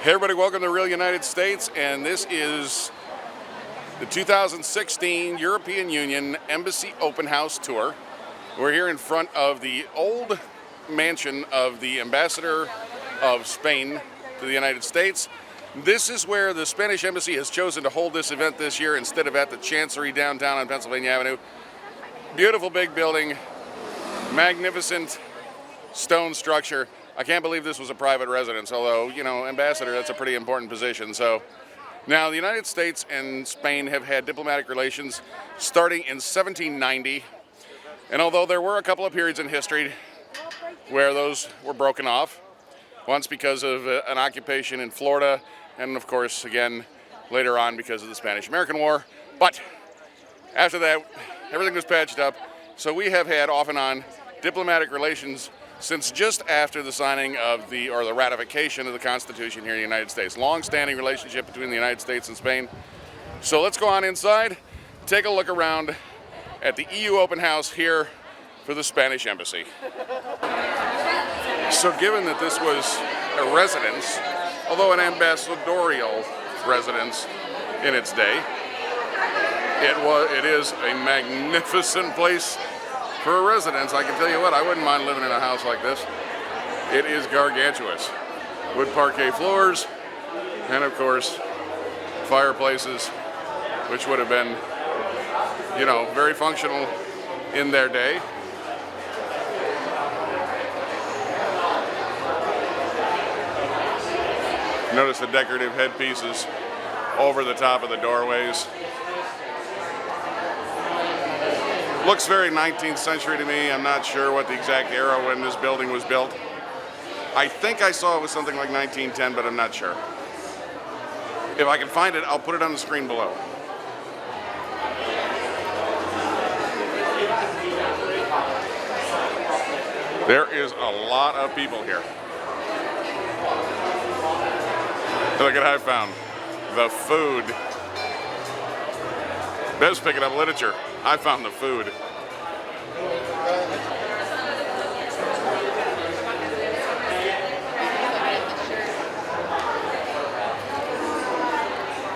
Hey everybody, welcome to Real United States, and this is the 2016 European Union Embassy Open House Tour. We're here in front of the old mansion of the Ambassador of Spain to the United States. This is where the Spanish Embassy has chosen to hold this event this year instead of at the Chancery downtown on Pennsylvania Avenue. Beautiful big building, magnificent stone structure. I can't believe this was a private residence, although, you know, ambassador, that's a pretty important position. So now the United States and Spain have had diplomatic relations starting in 1790. And although there were a couple of periods in history where those were broken off, once because of an occupation in Florida, and of course, again, later on because of the Spanish-American War. But after that, everything was patched up. So we have had off and on diplomatic relations since just after the signing of the ratification of the Constitution here in the United States. Long-standing relationship between the United States and Spain. So let's go on inside, take a look around at the EU Open House here for the Spanish Embassy. So given that this was a residence, although an ambassadorial residence in its day, it is a magnificent place for a residence. I can tell you what, I wouldn't mind living in a house like this. It is gargantuous. Wood parquet floors, and of course, fireplaces, which would have been, you know, very functional in their day. Notice the decorative headpieces over the top of the doorways. Looks very 19th century to me. I'm not sure what the exact era when this building was built. I think I saw it was something like 1910, but I'm not sure. If I can find it, I'll put it on the screen below. There is a lot of people here. Look at what I found. The food. Bev's picking up literature. I found the food.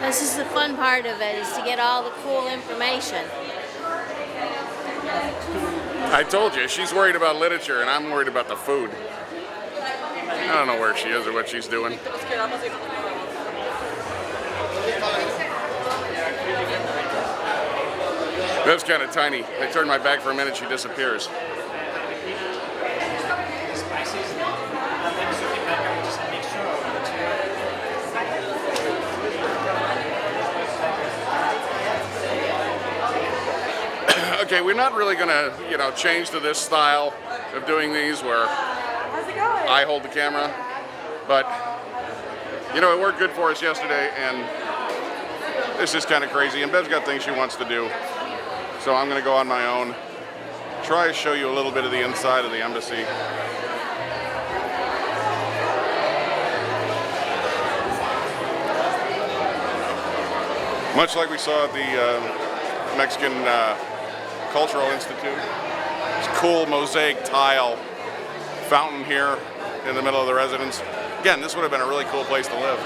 This is the fun part of it, is to get all the cool information. I told you, she's worried about literature and I'm worried about the food. I don't know where she is or what she's doing. Bev's kind of tiny. I turn my back for a minute, she disappears. Okay, we're not really gonna, you know, change to this style of doing these where I hold the camera, but you know, it worked good for us yesterday, and this is kind of crazy, and Bev's got things she wants to do. So I'm going to go on my own, try to show you a little bit of the inside of the embassy. Much like we saw at the Mexican Cultural Institute. It's a cool mosaic tile fountain here in the middle of the residence. Again, this would have been a really cool place to live.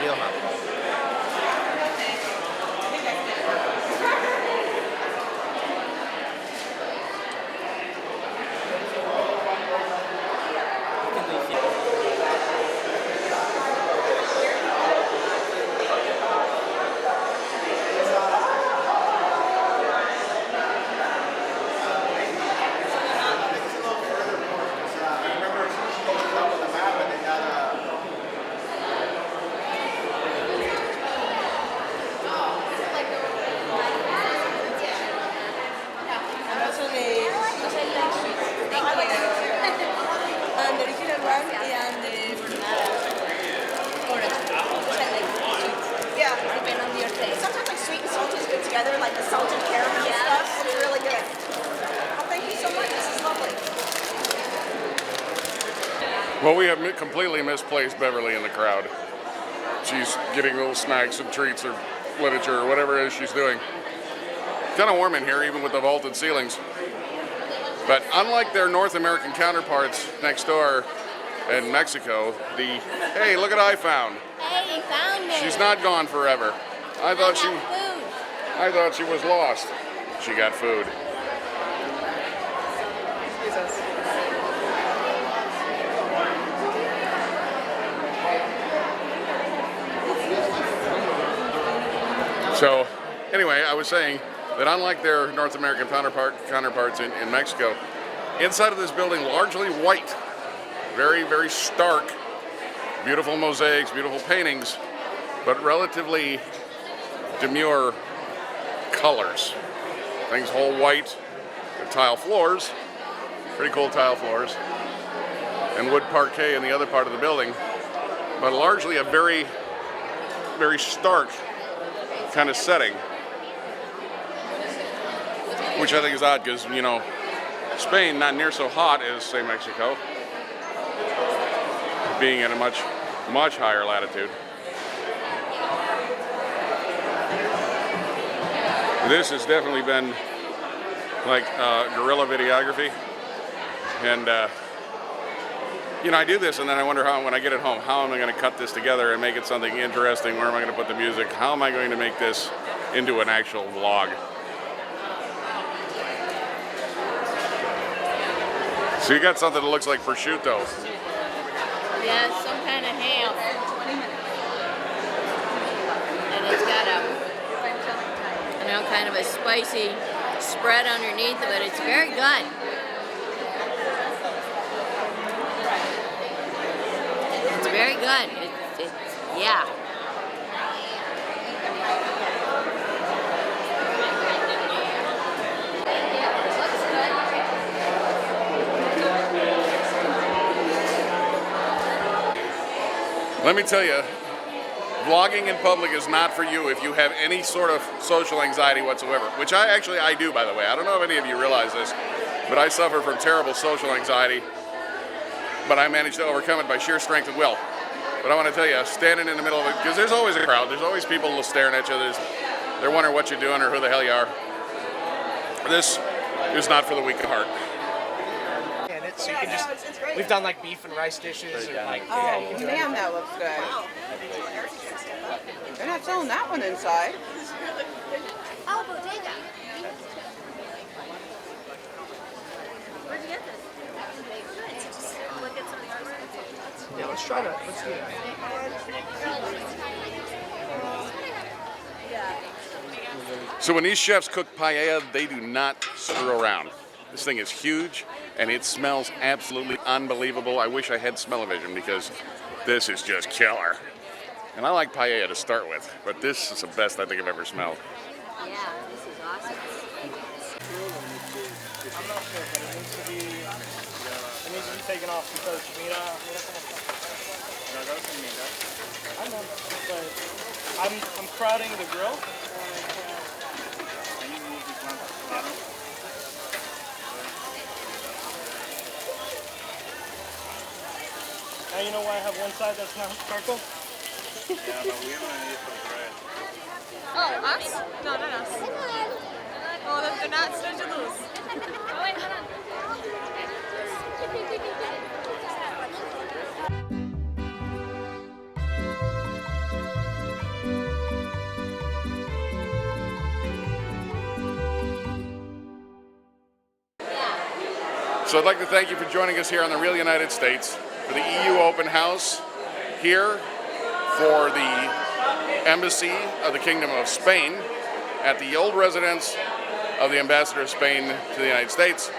idioma. And the original one and the yeah, depending on your taste. Sometimes like sweet and salty is good together, like the salted caramel stuff. It's really good. Oh, thank you so much. This is lovely. Well, we have completely misplaced Beverly in the crowd. She's getting little snacks and treats or literature or whatever it is she's doing. Kind of warm in here, even with the vaulted ceilings. But unlike their North American counterparts next door in Mexico, hey, look what I found. Hey, you found me. She's not gone forever. I thought she was lost. She got food. So, anyway, I was saying that unlike their North American counterparts in Mexico, inside of this building, largely white, very, very stark, beautiful mosaics, beautiful paintings, but relatively demure colors. Things whole white, the tile floors, pretty cool tile floors, and wood parquet in the other part of the building, but largely a very, very stark kind of setting, which I think is odd because, you know, Spain not near so hot as, say, Mexico, being at a much, much higher latitude. This has definitely been like guerrilla videography, and you know, I do this and then I wonder how, when I get it home, how am I going to cut this together and make it something interesting? Where am I going to put the music? How am I going to make this into an actual vlog? So you got something that looks like prosciutto. Yeah, some kind of ham. And it's got a, you know, kind of a spicy spread underneath of it. It's very good. It's very good. Yeah. Let me tell you, vlogging in public is not for you if you have any sort of social anxiety whatsoever, which I do, by the way. I don't know if any of you realize this, but I suffer from terrible social anxiety, but I managed to overcome it by sheer strength of will. But I want to tell you, standing in the middle of it, because there's always a crowd, there's always people staring at you, they're wondering what you're doing or who the hell you are. This is not for the weak of heart. So you can just, we've done like beef and rice dishes, and like, yeah, you can do Man, that looks good. They're not selling that one inside. Oh, bodega. Where'd you get this? Look at some of the artwork. Yeah, let's do it. So when these chefs cook paella, they do not screw around. This thing is huge, and it smells absolutely unbelievable. I wish I had smell-o-vision because this is just killer. And I like paella to start with, but this is the best I think I've ever smelled. Yeah, this is awesome. I'm not sure, but it needs to be taken off because mira I know, but I'm crowding the grill. Now you know why I have one side that's not charcoal? Yeah, but we haven't used the bread. Oh, us? No, not us. Oh, they're not supposed to lose. Oh, wait, hold on. So I'd like to thank you for joining us here on the Real United States for the EU Open House here for the Embassy of the Kingdom of Spain at the old residence of the Ambassador of Spain to the United States.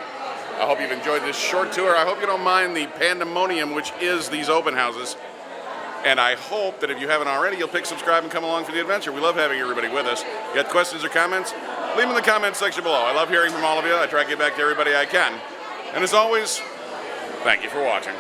I hope you've enjoyed this short tour. I hope you don't mind the pandemonium which is these open houses. And I hope that if you haven't already, you'll pick subscribe and come along for the adventure. We love having everybody with us. You got questions or comments? Leave them in the comments section below. I love hearing from all of you. I try to get back to everybody I can. And as always, thank you for watching.